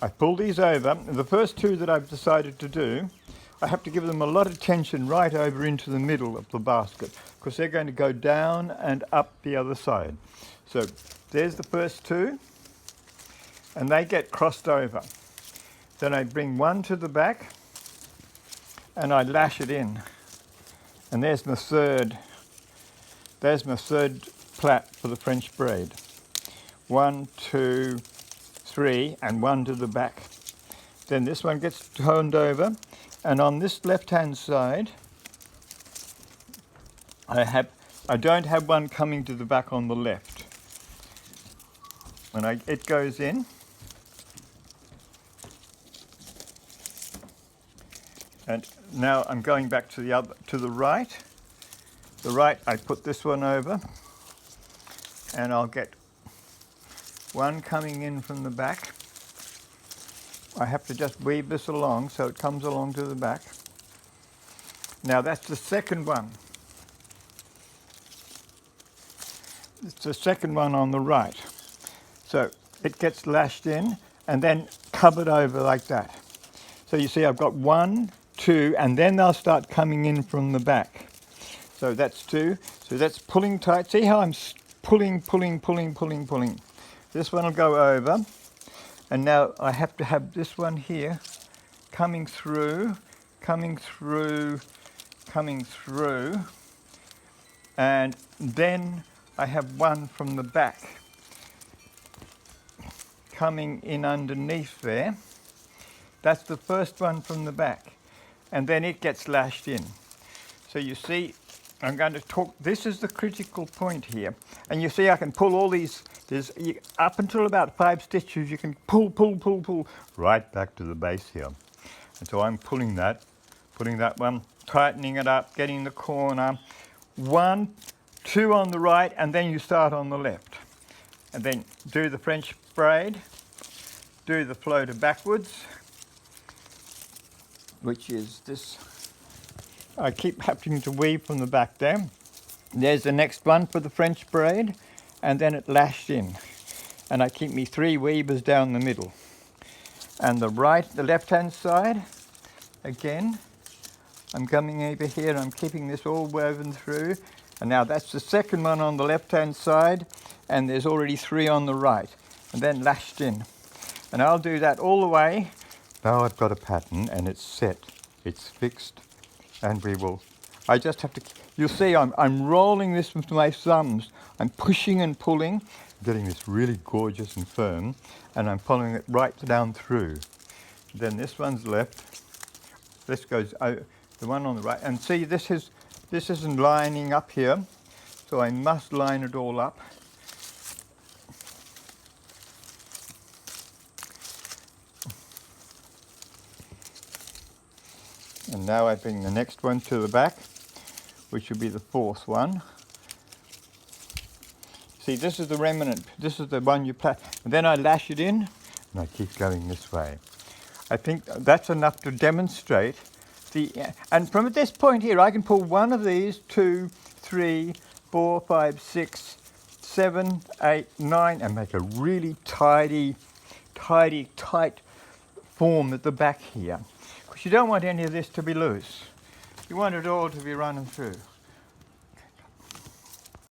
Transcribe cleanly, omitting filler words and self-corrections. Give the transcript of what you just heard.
I pull these over. The first two that I've decided to do, I have to give them a lot of tension right over into the middle of the basket because they're going to go down and up the other side. So there's the first two, and they get crossed over. Then I bring one to the back and I lash it in. And there's my third plait for the French braid. 1, 2, 3, and one to the back. Then this one gets turned over, and on this left-hand side, I don't have one coming to the back on the left. When it goes in, and now I'm going back to the right. The right, I put this one over, and I'll get one coming in from the back. I have to just weave this along so it comes along to the back. Now that's the second one. It's the second one on the right. So it gets lashed in and then covered over like that. So you see I've got 1, 2, and then they'll start coming in from the back. So that's 2. So that's pulling tight. See how I'm pulling. This one will go over. And now I have to have this one here coming through. And then I have one from the back coming in underneath there. That's the first one from the back. And then it gets lashed in. So you see, I'm going to talk, this is the critical point here. And you see I can pull all these, up until about 5 stitches, you can pull, right back to the base here. And so I'm pulling that one, tightening it up, getting the corner, 1, 2 on the right, and then you start on the left. And then do the French braid, do the floater backwards, which is this. I keep having to weave from the back there. There's the next one for the French braid, and then it lashed in. And I keep me 3 weavers down the middle. And the left-hand side, again, I'm coming over here, I'm keeping this all woven through. And now that's the second one on the left-hand side, and there's already 3 on the right, and then lashed in. And I'll do that all the way. Now I've got a pattern, and it's set, it's fixed. And I just have to, you'll see I'm rolling this with my thumbs. I'm pushing and pulling, getting this really gorgeous and firm, and I'm following it right down through. Then this one's left. This goes, the one on the right. And see, this isn't lining up here, so I must line it all up. And now I bring the next one to the back, which would be the 4th one. See, this is the remnant. This is the one you plait. And then I lash it in, and I keep going this way. I think that's enough to demonstrate and from this point here, I can pull one of these, 2, 3, 4, 5, 6, 7, 8, 9, and make a really tight form at the back here. You don't want any of this to be loose. You want it all to be running through.